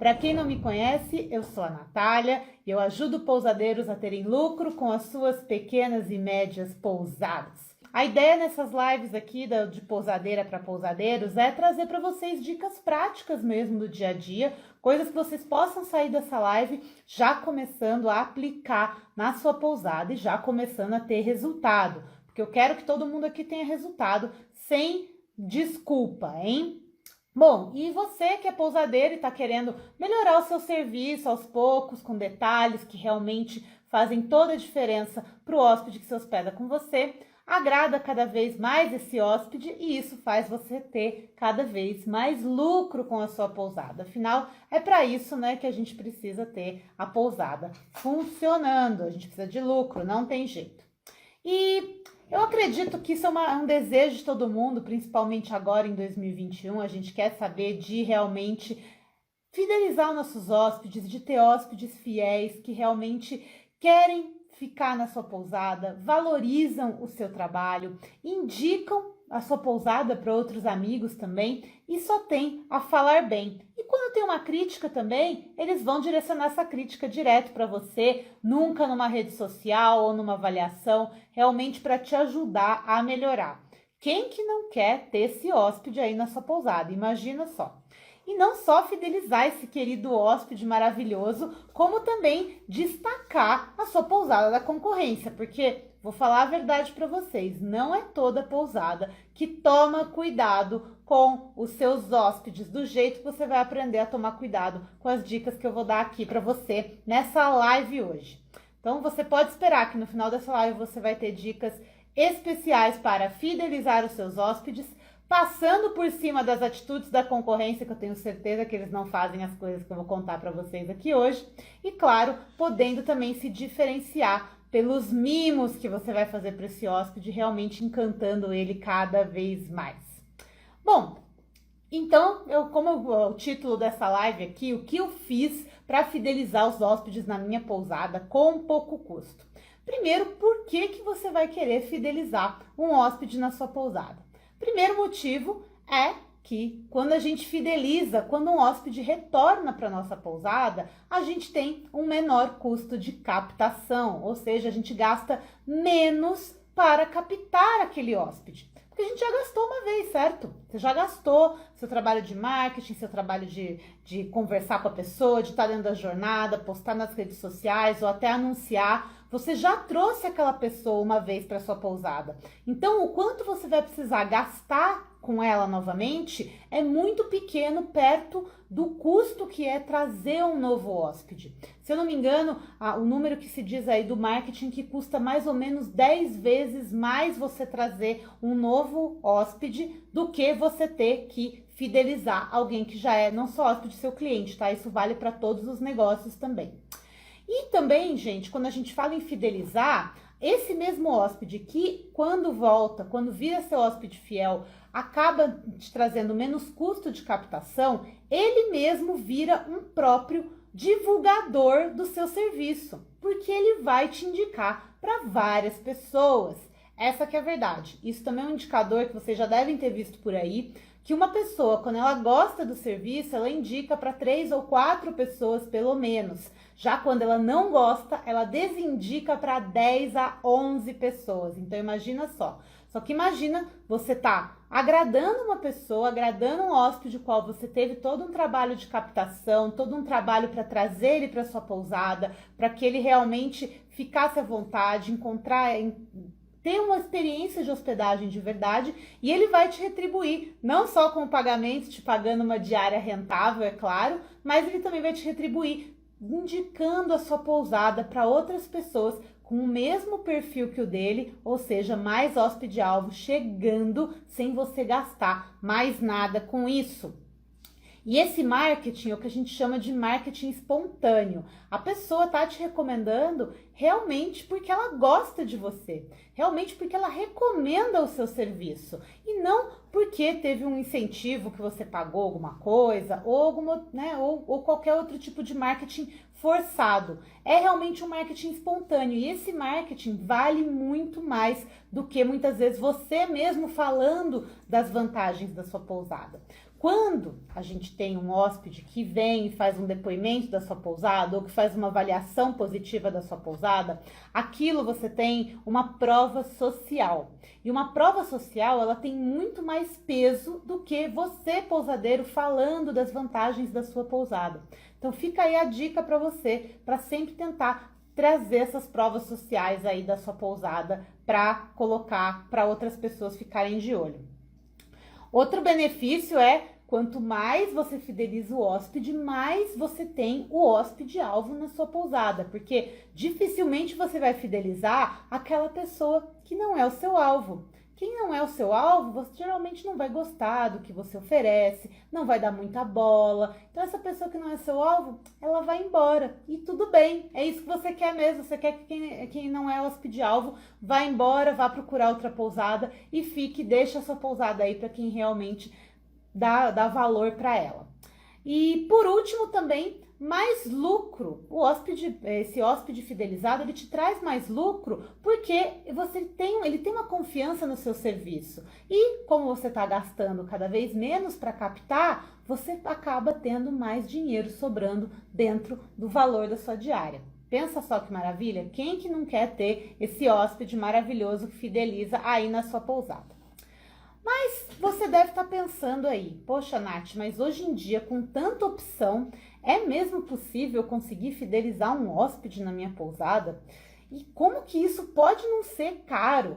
Para quem não me conhece, eu sou a Natália e eu ajudo pousadeiros a terem lucro com as suas pequenas e médias pousadas. A ideia nessas lives aqui de pousadeira para pousadeiros é trazer para vocês dicas práticas mesmo do dia a dia, coisas que vocês possam sair dessa live já começando a aplicar na sua pousada e já começando a ter resultado, porque eu quero que todo mundo aqui tenha resultado sem desculpa, hein? Bom, e você que é pousadeiro e está querendo melhorar o seu serviço aos poucos, com detalhes que realmente fazem toda a diferença para o hóspede que se hospeda com você, agrada cada vez mais esse hóspede e isso faz você ter cada vez mais lucro com a sua pousada. Afinal, é para isso, né, que a gente precisa ter a pousada funcionando. A gente precisa de lucro, não tem jeito. E eu acredito que isso é um desejo de todo mundo, principalmente agora em 2021. A gente quer saber de realmente fidelizar os nossos hóspedes, de ter hóspedes fiéis que realmente querem ficar na sua pousada, valorizam o seu trabalho, indicam a sua pousada para outros amigos também e só tem a falar bem. E quando tem uma crítica também, eles vão direcionar essa crítica direto para você, nunca numa rede social ou numa avaliação, realmente para te ajudar a melhorar. Quem que não quer ter esse hóspede aí na sua pousada? Imagina só. E não só fidelizar esse querido hóspede maravilhoso, como também destacar a sua pousada da concorrência, porque vou falar a verdade para vocês, não é toda pousada que toma cuidado com os seus hóspedes, do jeito que você vai aprender a tomar cuidado com as dicas que eu vou dar aqui para você nessa live hoje. Então você pode esperar que no final dessa live você vai ter dicas especiais para fidelizar os seus hóspedes, passando por cima das atitudes da concorrência, que eu tenho certeza que eles não fazem as coisas que eu vou contar para vocês aqui hoje. E claro, podendo também se diferenciar pelos mimos que você vai fazer para esse hóspede, realmente encantando ele cada vez mais. Bom, então, como o título dessa live aqui, o que eu fiz para fidelizar os hóspedes na minha pousada com pouco custo? Primeiro, por que você vai querer fidelizar um hóspede na sua pousada? Primeiro motivo é que quando a gente fideliza, quando um hóspede retorna para nossa pousada, a gente tem um menor custo de captação, ou seja, a gente gasta menos para captar aquele hóspede. Porque a gente já gastou uma vez, certo? Você já gastou seu trabalho de marketing, seu trabalho de conversar com a pessoa, de estar dentro da jornada, postar nas redes sociais ou até anunciar. Você já trouxe aquela pessoa uma vez para sua pousada. Então, o quanto você vai precisar gastar com ela novamente é muito pequeno perto do custo que é trazer um novo hóspede. Se eu não me engano, o número que se diz aí do marketing que custa mais ou menos 10 vezes mais você trazer um novo hóspede do que você ter que fidelizar alguém que já é não só hóspede seu cliente, tá? Isso vale para todos os negócios também. E também, gente, quando a gente fala em fidelizar, esse mesmo hóspede que quando volta, quando vira seu hóspede fiel, acaba te trazendo menos custo de captação, ele mesmo vira um próprio divulgador do seu serviço, porque ele vai te indicar para várias pessoas. Essa que é a verdade. Isso também é um indicador que vocês já devem ter visto por aí, que uma pessoa, quando ela gosta do serviço, ela indica para 3 ou 4 pessoas pelo menos. Já quando ela não gosta, ela desindica para 10 a 11 pessoas. Então imagina só. Só que imagina você tá agradando uma pessoa, agradando um hóspede, qual você teve todo um trabalho de captação, todo um trabalho para trazer ele para sua pousada, para que ele realmente ficasse à vontade, ter uma experiência de hospedagem de verdade e ele vai te retribuir, não só com o pagamento, te pagando uma diária rentável, é claro, mas ele também vai te retribuir indicando a sua pousada para outras pessoas com o mesmo perfil que o dele, ou seja, mais hóspede-alvo chegando sem você gastar mais nada com isso. E esse marketing é o que a gente chama de marketing espontâneo. A pessoa tá te recomendando realmente porque ela gosta de você, realmente porque ela recomenda o seu serviço e não porque teve um incentivo que você pagou alguma coisa ou qualquer outro tipo de marketing forçado. É realmente um marketing espontâneo e esse marketing vale muito mais do que muitas vezes você mesmo falando das vantagens da sua pousada. Quando a gente tem um hóspede que vem e faz um depoimento da sua pousada ou que faz uma avaliação positiva da sua pousada, aquilo você tem uma prova social. E uma prova social, ela tem muito mais peso do que você, pousadeiro, falando das vantagens da sua pousada. Então fica aí a dica para você, para sempre tentar trazer essas provas sociais aí da sua pousada para colocar para outras pessoas ficarem de olho. Outro benefício é, quanto mais você fideliza o hóspede, mais você tem o hóspede-alvo na sua pousada, porque dificilmente você vai fidelizar aquela pessoa que não é o seu alvo. Quem não é o seu alvo, você geralmente não vai gostar do que você oferece, não vai dar muita bola. Então, essa pessoa que não é seu alvo, ela vai embora. E tudo bem, é isso que você quer mesmo. Você quer que quem não é hóspede-alvo vá embora, vá procurar outra pousada e fique, deixa a sua pousada aí para quem realmente dá valor para ela. E por último também, mais lucro. Esse hóspede fidelizado, ele te traz mais lucro porque ele tem uma confiança no seu serviço. E como você está gastando cada vez menos para captar, você acaba tendo mais dinheiro sobrando dentro do valor da sua diária. Pensa só que maravilha? Quem que não quer ter esse hóspede maravilhoso que fideliza aí na sua pousada? Mas você deve estar pensando aí, poxa, Nath, mas hoje em dia, com tanta opção, é mesmo possível conseguir fidelizar um hóspede na minha pousada? E como que isso pode não ser caro?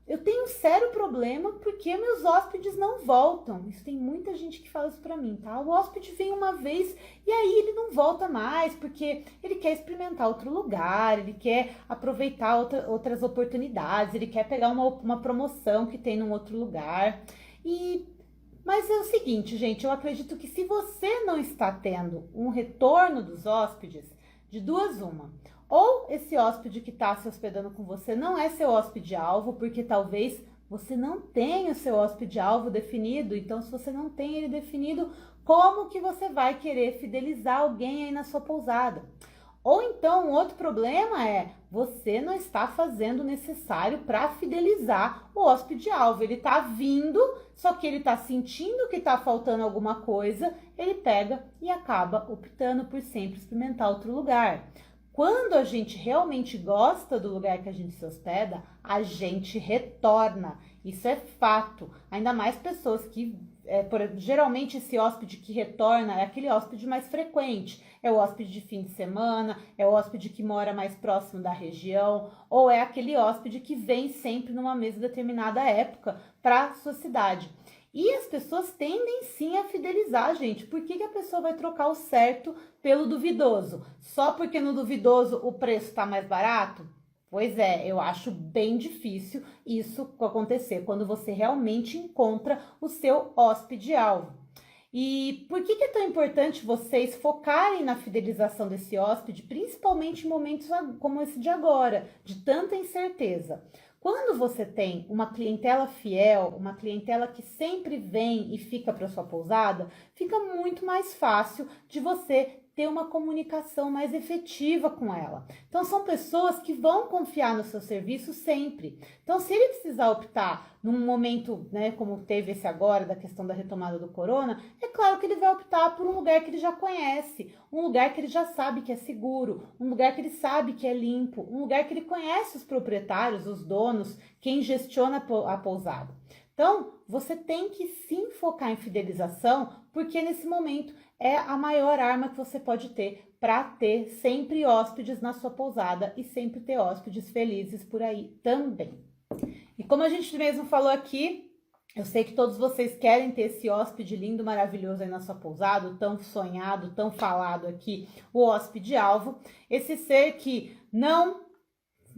Eu tenho um sério problema porque meus hóspedes não voltam. Isso tem muita gente que fala isso pra mim, tá? O hóspede vem uma vez e aí ele não volta mais porque ele quer experimentar outro lugar, ele quer aproveitar outras oportunidades, ele quer pegar uma promoção que tem num outro lugar. Mas é o seguinte, gente, eu acredito que se você não está tendo um retorno dos hóspedes, de duas uma. Ou esse hóspede que está se hospedando com você não é seu hóspede-alvo, porque talvez você não tenha o seu hóspede-alvo definido. Então, se você não tem ele definido, como que você vai querer fidelizar alguém aí na sua pousada? Ou então, outro problema é, você não está fazendo o necessário para fidelizar o hóspede-alvo. Ele está vindo, só que ele está sentindo que está faltando alguma coisa, ele pega e acaba optando por sempre experimentar outro lugar. Quando a gente realmente gosta do lugar que a gente se hospeda, a gente retorna. Isso é fato. Ainda mais pessoas que, geralmente esse hóspede que retorna é aquele hóspede mais frequente. É o hóspede de fim de semana, é o hóspede que mora mais próximo da região, ou é aquele hóspede que vem sempre numa mesma determinada época para a sua cidade. E as pessoas tendem sim a fidelizar, gente. Por que a pessoa vai trocar o certo pelo duvidoso? Só porque no duvidoso o preço está mais barato? Pois é, eu acho bem difícil isso acontecer quando você realmente encontra o seu hóspede-alvo. E por que é tão importante vocês focarem na fidelização desse hóspede, principalmente em momentos como esse de agora, de tanta incerteza? Quando você tem uma clientela fiel, uma clientela que sempre vem e fica para sua pousada, fica muito mais fácil de você ter uma comunicação mais efetiva com ela. Então, são pessoas que vão confiar no seu serviço sempre. Então, se ele precisar optar num momento, né, como teve esse agora, da questão da retomada do corona, é claro que ele vai optar por um lugar que ele já conhece, um lugar que ele já sabe que é seguro, um lugar que ele sabe que é limpo, um lugar que ele conhece os proprietários, os donos, quem gestiona a pousada. Então, você tem que sim focar em fidelização, porque nesse momento é a maior arma que você pode ter para ter sempre hóspedes na sua pousada e sempre ter hóspedes felizes por aí também. E como a gente mesmo falou aqui, eu sei que todos vocês querem ter esse hóspede lindo, maravilhoso aí na sua pousada, tão sonhado, tão falado aqui, o hóspede-alvo. Esse ser que não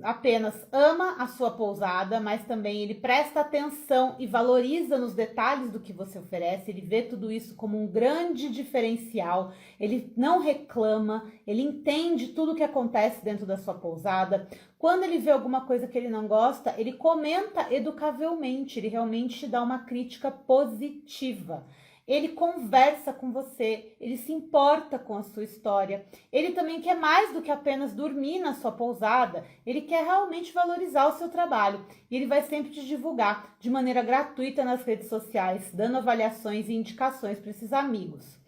apenas ama a sua pousada, mas também ele presta atenção e valoriza nos detalhes do que você oferece, ele vê tudo isso como um grande diferencial, ele não reclama, ele entende tudo o que acontece dentro da sua pousada. Quando ele vê alguma coisa que ele não gosta, ele comenta educavelmente, ele realmente te dá uma crítica positiva. ele conversa com você, ele se importa com a sua história. Ele também quer mais do que apenas dormir na sua pousada, ele quer realmente valorizar o seu trabalho. E ele vai sempre te divulgar de maneira gratuita nas redes sociais, dando avaliações e indicações para esses amigos.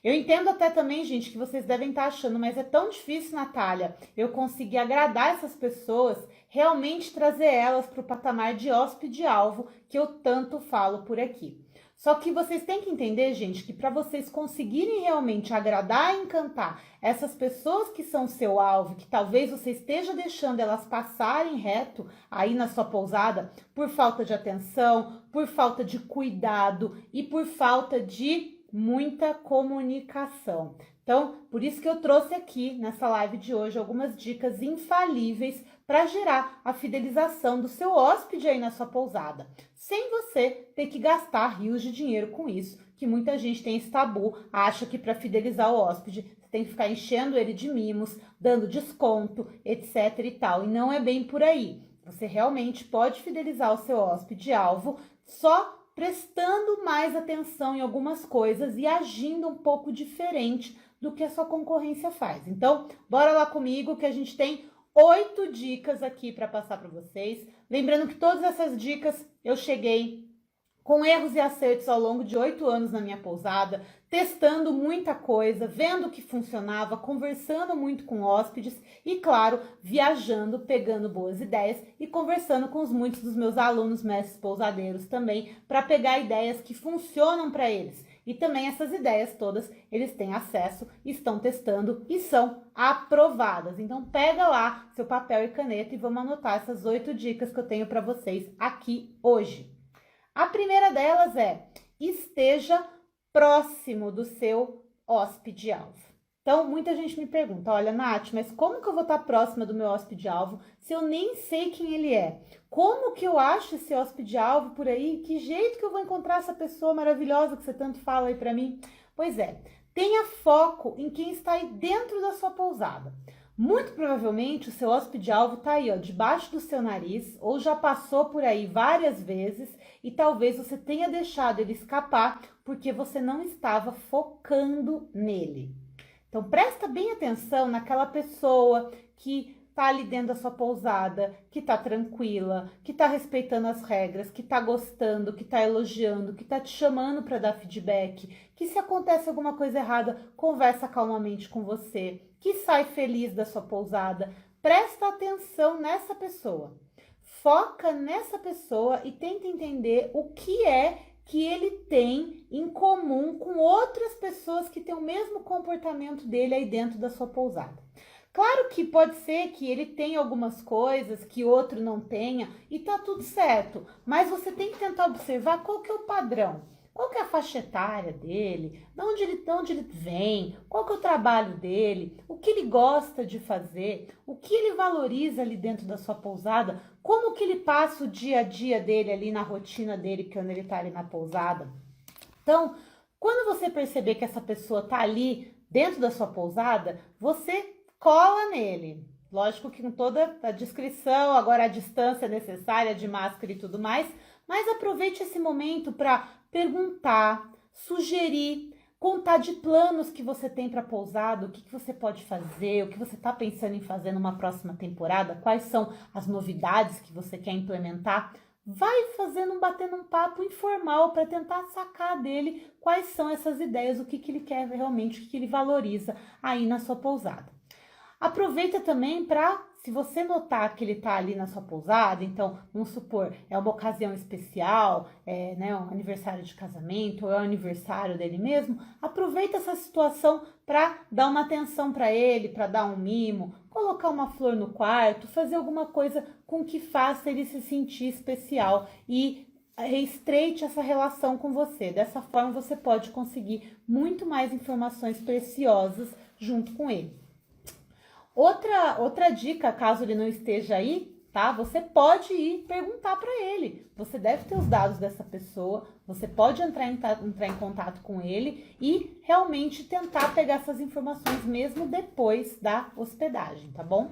Eu entendo até também, gente, que vocês devem estar achando, mas é tão difícil, Natália, eu conseguir agradar essas pessoas, realmente trazer elas para o patamar de hóspede-alvo que eu tanto falo por aqui. Só que vocês têm que entender, gente, que para vocês conseguirem realmente agradar e encantar essas pessoas que são seu alvo, que talvez você esteja deixando elas passarem reto aí na sua pousada por falta de atenção, por falta de cuidado e por falta de muita comunicação. Então, por isso que eu trouxe aqui nessa live de hoje algumas dicas infalíveis para gerar a fidelização do seu hóspede aí na sua pousada, sem você ter que gastar rios de dinheiro com isso, que muita gente tem esse tabu, acha que para fidelizar o hóspede você tem que ficar enchendo ele de mimos, dando desconto, etc e tal, e não é bem por aí. Você realmente pode fidelizar o seu hóspede-alvo só prestando mais atenção em algumas coisas e agindo um pouco diferente do que a sua concorrência faz. Então, bora lá comigo que a gente tem 8 dicas aqui para passar para vocês. Lembrando que todas essas dicas eu cheguei com erros e acertos ao longo de 8 anos na minha pousada, testando muita coisa, vendo o que funcionava, conversando muito com hóspedes e, claro, viajando, pegando boas ideias e conversando com muitos dos meus alunos mestres pousadeiros também, para pegar ideias que funcionam para eles. E também essas ideias todas eles têm acesso, estão testando e são aprovadas. Então pega lá seu papel e caneta e vamos anotar essas 8 dicas que eu tenho para vocês aqui hoje. A primeira delas é: esteja próximo do seu hóspede-alvo. Então, muita gente me pergunta, olha, Nath, mas como que eu vou estar próxima do meu hóspede-alvo se eu nem sei quem ele é? Como que eu acho esse hóspede-alvo por aí? Que jeito que eu vou encontrar essa pessoa maravilhosa que você tanto fala aí para mim? Pois é, tenha foco em quem está aí dentro da sua pousada. Muito provavelmente o seu hóspede-alvo está aí, ó, debaixo do seu nariz, ou já passou por aí várias vezes e talvez você tenha deixado ele escapar porque você não estava focando nele. Então, presta bem atenção naquela pessoa que está ali dentro da sua pousada, que está tranquila, que está respeitando as regras, que está gostando, que está elogiando, que está te chamando para dar feedback, que se acontece alguma coisa errada, conversa calmamente com você, que sai feliz da sua pousada. Presta atenção nessa pessoa. Foca nessa pessoa e tenta entender o que é que ele tem em comum com outras pessoas que têm o mesmo comportamento dele aí dentro da sua pousada. Claro que pode ser que ele tenha algumas coisas que outro não tenha e tá tudo certo, mas você tem que tentar observar qual que é o padrão. Qual que é a faixa etária dele? De onde ele vem? Qual que é o trabalho dele? O que ele gosta de fazer? O que ele valoriza ali dentro da sua pousada? Como que ele passa o dia a dia dele ali na rotina dele quando ele está ali na pousada? Então, quando você perceber que essa pessoa está ali dentro da sua pousada, você cola nele. Lógico que com toda a descrição, agora a distância necessária de máscara e tudo mais, mas aproveite esse momento para perguntar, sugerir, contar de planos que você tem para a pousada, o que você pode fazer, o que você está pensando em fazer numa próxima temporada, quais são as novidades que você quer implementar. Vai batendo um papo informal para tentar sacar dele quais são essas ideias, o que ele quer realmente, o que ele valoriza aí na sua pousada. Aproveita também para, se você notar que ele está ali na sua pousada, então, vamos supor, é uma ocasião especial, um aniversário de casamento, ou é o aniversário dele mesmo, aproveita essa situação para dar uma atenção para ele, para dar um mimo, colocar uma flor no quarto, fazer alguma coisa com que faça ele se sentir especial e estreite essa relação com você. Dessa forma, você pode conseguir muito mais informações preciosas junto com ele. Outra dica, caso ele não esteja aí, tá? Você pode ir perguntar para ele. Você deve ter os dados dessa pessoa, você pode entrar em contato com ele e realmente tentar pegar essas informações mesmo depois da hospedagem, tá bom?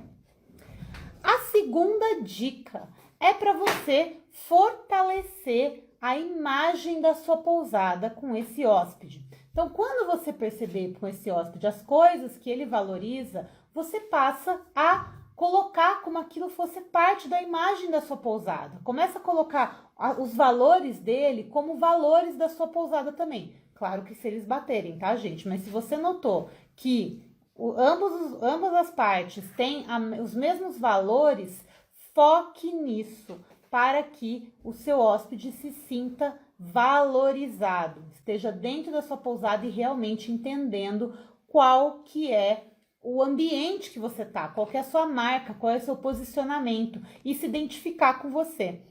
A segunda dica é para você fortalecer a imagem da sua pousada com esse hóspede. Então, quando você perceber com esse hóspede as coisas que ele valoriza, você passa a colocar como aquilo fosse parte da imagem da sua pousada. Começa a colocar os valores dele como valores da sua pousada também. Claro que se eles baterem, tá, gente? Mas se você notou que ambas as partes têm os mesmos valores, foque nisso para que o seu hóspede se sinta valorizado, esteja dentro da sua pousada e realmente entendendo qual que é o ambiente que você tá, qual que é a sua marca, qual é o seu posicionamento e se identificar com você.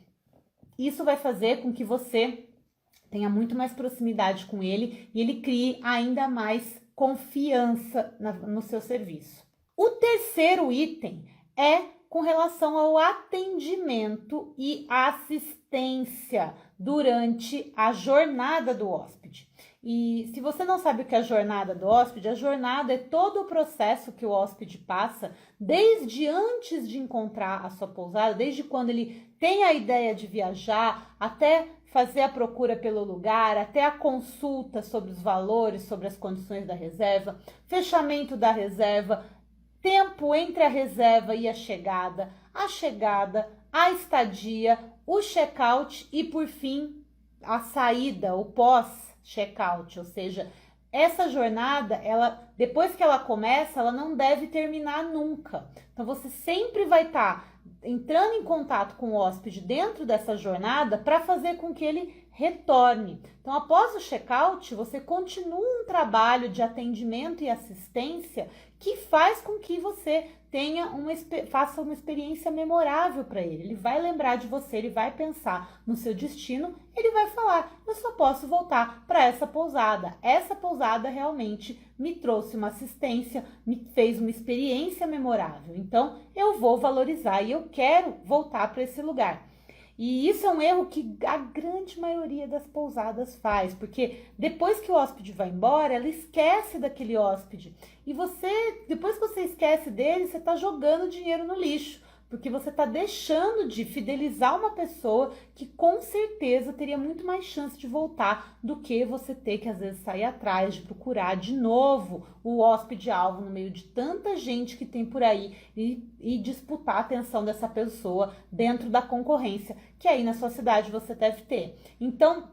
Isso vai fazer com que você tenha muito mais proximidade com ele e ele crie ainda mais confiança no seu serviço. O terceiro item é com relação ao atendimento e assistência durante a jornada do hóspede. E se você não sabe o que é a jornada do hóspede, a jornada é todo o processo que o hóspede passa desde antes de encontrar a sua pousada, desde quando ele tem a ideia de viajar, até fazer a procura pelo lugar, até a consulta sobre os valores, sobre as condições da reserva, fechamento da reserva, tempo entre a reserva e a chegada, a estadia, o check-out e, por fim, a saída, o pós-check-out. Ou seja, essa jornada, depois que ela começa, ela não deve terminar nunca. Então, você sempre vai estar entrando em contato com o hóspede dentro dessa jornada para fazer com que ele retorne. Então, após o check-out, você continua um trabalho de atendimento e assistência que faz com que você faça uma experiência memorável para ele. Ele vai lembrar de você, ele vai pensar no seu destino, ele vai falar, eu só posso voltar para essa pousada. Essa pousada realmente me trouxe uma assistência, me fez uma experiência memorável. Então, eu vou valorizar e eu quero voltar para esse lugar. E isso é um erro que a grande maioria das pousadas faz, porque depois que o hóspede vai embora, ela esquece daquele hóspede. E depois que você esquece dele, você está jogando dinheiro no lixo, porque você está deixando de fidelizar uma pessoa que com certeza teria muito mais chance de voltar do que você ter que às vezes sair atrás de procurar de novo o hóspede-alvo no meio de tanta gente que tem por aí e disputar a atenção dessa pessoa dentro da concorrência que aí na sua cidade você deve ter. Então,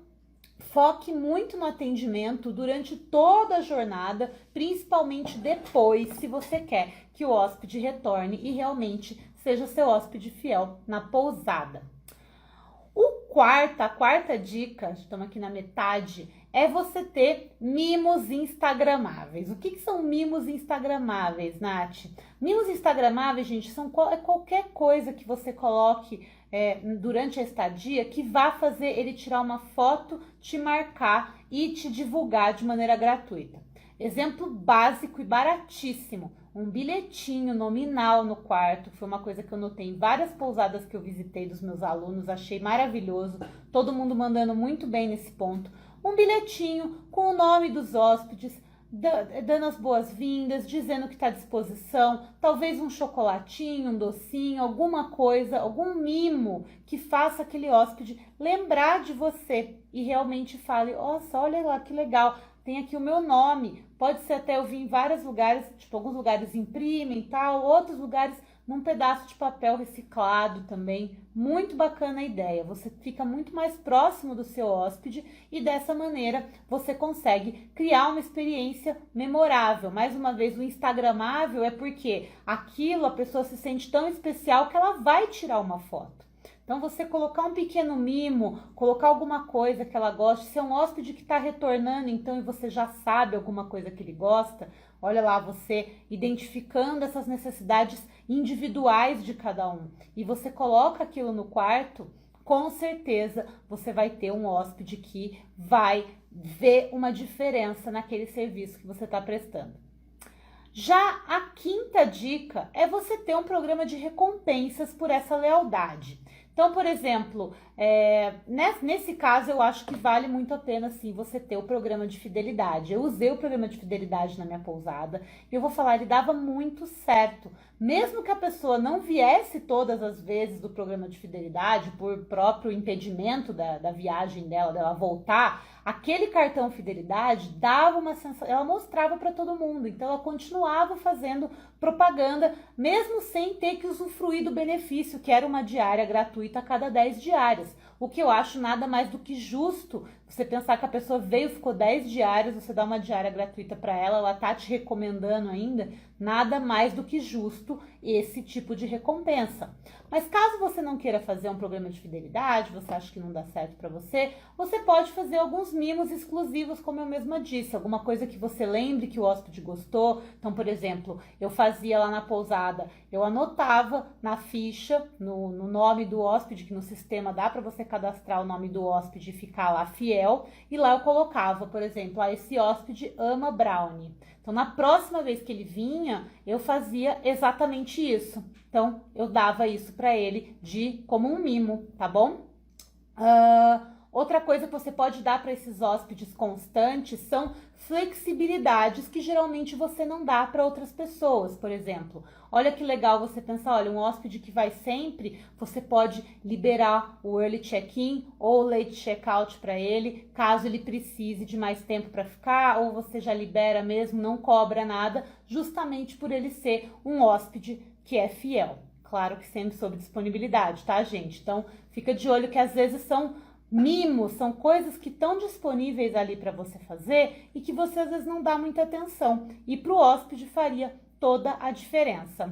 foque muito no atendimento durante toda a jornada, principalmente depois, se você quer que o hóspede retorne e realmente seja seu hóspede fiel na pousada. A quarta dica, estamos aqui na metade, é você ter mimos instagramáveis. O que são mimos instagramáveis, Nath? Mimos instagramáveis, gente, são qualquer coisa que você coloque durante a estadia que vá fazer ele tirar uma foto, te marcar e te divulgar de maneira gratuita. Exemplo básico e baratíssimo, um bilhetinho nominal no quarto, foi uma coisa que eu notei em várias pousadas que eu visitei dos meus alunos, achei maravilhoso, todo mundo mandando muito bem nesse ponto. Um bilhetinho com o nome dos hóspedes, dando as boas-vindas, dizendo que está à disposição, talvez um chocolatinho, um docinho, alguma coisa, algum mimo que faça aquele hóspede lembrar de você e realmente fale, nossa, olha lá que legal, tem aqui o meu nome. Pode ser até eu vi em vários lugares, tipo alguns lugares imprimem e tal, outros lugares num pedaço de papel reciclado também. Muito bacana a ideia, você fica muito mais próximo do seu hóspede e dessa maneira você consegue criar uma experiência memorável. Mais uma vez, o instagramável é porque aquilo a pessoa se sente tão especial que ela vai tirar uma foto. Então, você colocar um pequeno mimo, colocar alguma coisa que ela goste, se é um hóspede que está retornando, então, e você já sabe alguma coisa que ele gosta, olha lá, você identificando essas necessidades individuais de cada um. E você coloca aquilo no quarto, com certeza você vai ter um hóspede que vai ver uma diferença naquele serviço que você está prestando. Já a quinta dica é você ter um programa de recompensas por essa lealdade. Então, por exemplo, nesse caso eu acho que vale muito a pena sim você ter o programa de fidelidade. Eu usei o programa de fidelidade na minha pousada e eu vou falar, ele dava muito certo. Mesmo que a pessoa não viesse todas as vezes do programa de fidelidade, por próprio impedimento da viagem dela voltar, aquele cartão fidelidade dava uma sensação, ela mostrava para todo mundo, então ela continuava fazendo propaganda, mesmo sem ter que usufruir do benefício, que era uma diária gratuita a cada 10 diárias. O que eu acho nada mais do que justo, você pensar que a pessoa veio, ficou 10 diárias, você dá uma diária gratuita para ela tá te recomendando ainda, nada mais do que justo esse tipo de recompensa. Mas caso você não queira fazer um programa de fidelidade, você acha que não dá certo para você pode fazer alguns mimos exclusivos, como eu mesma disse, alguma coisa que você lembre que o hóspede gostou. Então, por exemplo, eu fazia lá na pousada, eu anotava na ficha, no nome do hóspede, que no sistema dá para você cadastrar o nome do hóspede e ficar lá fiel, e lá eu colocava, por exemplo, esse hóspede ama brownie. Então, na próxima vez que ele vinha, eu fazia exatamente isso. Então, eu dava isso para ele como um mimo, tá bom? Outra coisa que você pode dar para esses hóspedes constantes são flexibilidades que geralmente você não dá para outras pessoas. Por exemplo, olha que legal você pensar, olha, um hóspede que vai sempre, você pode liberar o early check-in ou late check-out para ele, caso ele precise de mais tempo para ficar, ou você já libera mesmo, não cobra nada, justamente por ele ser um hóspede que é fiel. Claro que sempre sob disponibilidade, tá, gente? Então, fica de olho que às vezes são mimos, são coisas que estão disponíveis ali para você fazer e que você às vezes não dá muita atenção. E para o hóspede faria toda a diferença.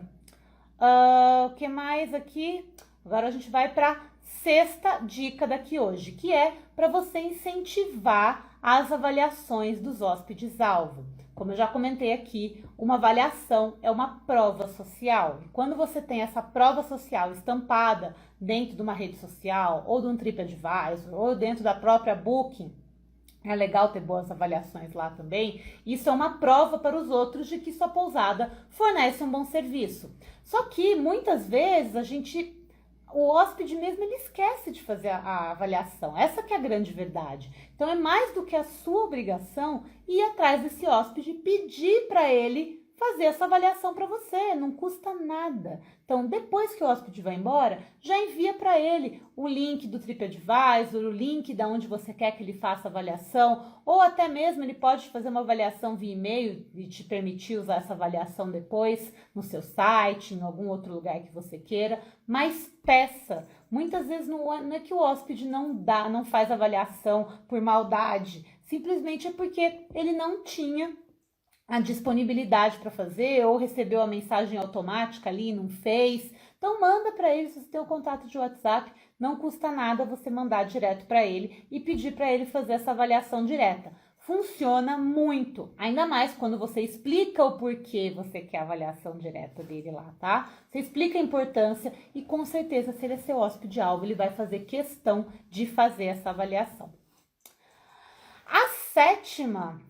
O que mais aqui? Agora a gente vai para a sexta dica daqui hoje, que é para você incentivar as avaliações dos hóspedes-alvo. Como eu já comentei aqui, uma avaliação é uma prova social. E quando você tem essa prova social estampada dentro de uma rede social, ou de um TripAdvisor, ou dentro da própria Booking, é legal ter boas avaliações lá também. Isso é uma prova para os outros de que sua pousada fornece um bom serviço. Só que muitas vezes o hóspede mesmo ele esquece de fazer a avaliação. Essa que é a grande verdade. Então é mais do que a sua obrigação ir atrás desse hóspede e pedir para ele fazer essa avaliação para você, não custa nada. Então, depois que o hóspede vai embora, já envia para ele o link do TripAdvisor, o link de onde você quer que ele faça a avaliação, ou até mesmo ele pode fazer uma avaliação via e-mail e te permitir usar essa avaliação depois no seu site, em algum outro lugar que você queira, mas peça. Muitas vezes não é que o hóspede não faz avaliação por maldade, simplesmente é porque ele não tinha a disponibilidade para fazer, ou recebeu a mensagem automática ali, não fez. Então manda para ele, se você tem o contato de WhatsApp, não custa nada você mandar direto para ele e pedir para ele fazer essa avaliação direta. Funciona muito, ainda mais quando você explica o porquê você quer a avaliação direta dele lá, tá? Você explica a importância e com certeza, se ele é seu hóspede-alvo, ele vai fazer questão de fazer essa avaliação. A sétima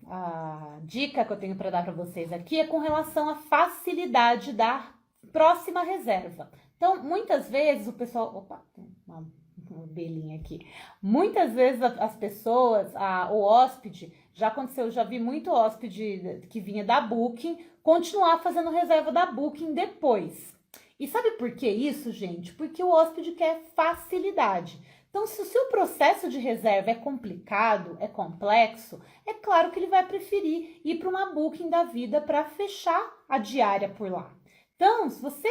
dica que eu tenho para dar para vocês aqui é com relação à facilidade da próxima reserva. Então, muitas vezes o pessoal... Opa, tem uma belinha aqui. Muitas vezes as pessoas, o hóspede, já aconteceu, eu já vi muito hóspede que vinha da Booking continuar fazendo reserva da Booking depois. E sabe por que isso, gente? Porque o hóspede quer facilidade. Então, se o seu processo de reserva é complicado, é complexo, é claro que ele vai preferir ir para uma Booking da vida para fechar a diária por lá. Então, se você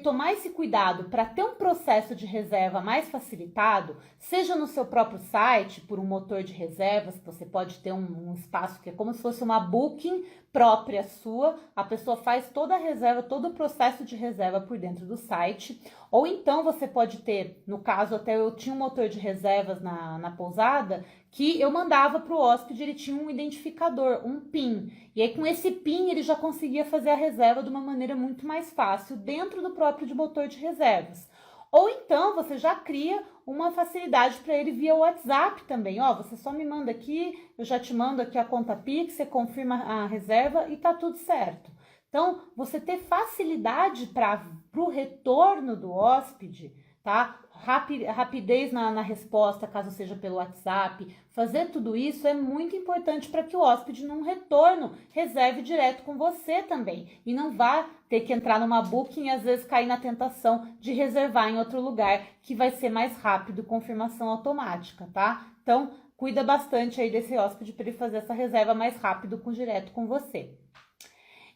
tomar esse cuidado para ter um processo de reserva mais facilitado, seja no seu próprio site, por um motor de reservas, que você pode ter um espaço que é como se fosse uma Booking própria sua, a pessoa faz toda a reserva, todo o processo de reserva por dentro do site, ou então você pode ter, no caso até eu tinha um motor de reservas na pousada, que eu mandava para o hóspede, ele tinha um identificador, um PIN, e aí com esse PIN ele já conseguia fazer a reserva de uma maneira muito mais fácil dentro do próprio motor de reservas. Ou então você já cria uma facilidade para ele via WhatsApp também. Ó, você só me manda aqui, eu já te mando aqui a conta Pix, você confirma a reserva e tá tudo certo. Então, você ter facilidade para o retorno do hóspede, tá? rapidez na resposta, caso seja pelo WhatsApp. Fazer tudo isso é muito importante para que o hóspede, num retorno, reserve direto com você também. E não vá ter que entrar numa booking e às vezes cair na tentação de reservar em outro lugar, que vai ser mais rápido, confirmação automática, tá? Então, cuida bastante aí desse hóspede para ele fazer essa reserva mais rápido, direto com você.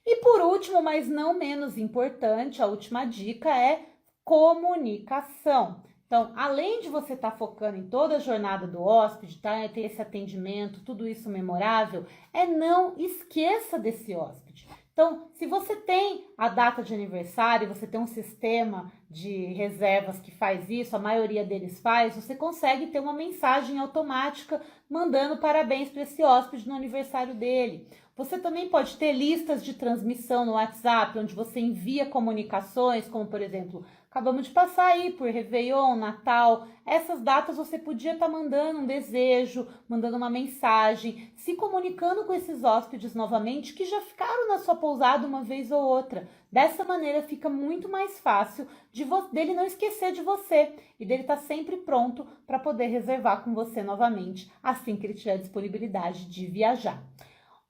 E por último, mas não menos importante, a última dica é comunicação. Então, além de você estar focando em toda a jornada do hóspede, tá? Ter esse atendimento, tudo isso memorável, não esqueça desse hóspede. Então, se você tem a data de aniversário, você tem um sistema de reservas que faz isso, a maioria deles faz, você consegue ter uma mensagem automática mandando parabéns para esse hóspede no aniversário dele. Você também pode ter listas de transmissão no WhatsApp, onde você envia comunicações, como por exemplo, acabamos de passar aí por Réveillon, Natal. Essas datas você podia estar mandando um desejo, mandando uma mensagem, se comunicando com esses hóspedes novamente que já ficaram na sua pousada uma vez ou outra. Dessa maneira fica muito mais fácil dele não esquecer de você e dele estar sempre pronto para poder reservar com você novamente, assim que ele tiver disponibilidade de viajar.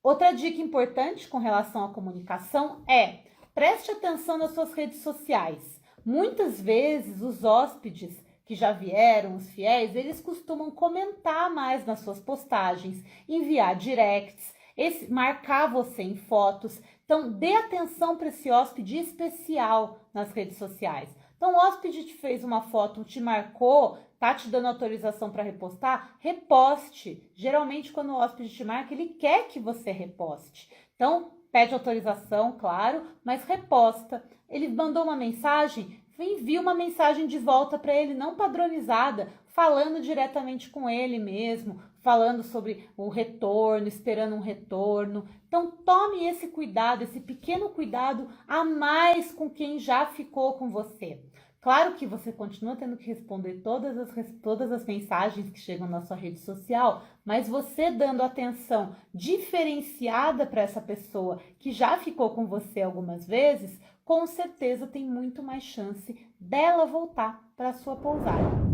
Outra dica importante com relação à comunicação é: preste atenção nas suas redes sociais. Muitas vezes os hóspedes que já vieram, os fiéis, eles costumam comentar mais nas suas postagens, enviar directs, marcar você em fotos. Então, dê atenção para esse hóspede especial nas redes sociais. Então, o hóspede te fez uma foto, te marcou, tá te dando autorização para repostar, reposte. Geralmente, quando o hóspede te marca, ele quer que você reposte. Então, pede autorização, claro, mas reposta. Ele mandou uma mensagem, envia uma mensagem de volta para ele, não padronizada, falando diretamente com ele mesmo, falando sobre o retorno, esperando um retorno. Então, tome esse cuidado, esse pequeno cuidado a mais com quem já ficou com você. Claro que você continua tendo que responder todas as mensagens que chegam na sua rede social, mas você dando atenção diferenciada para essa pessoa que já ficou com você algumas vezes, com certeza tem muito mais chance dela voltar para a sua pousada.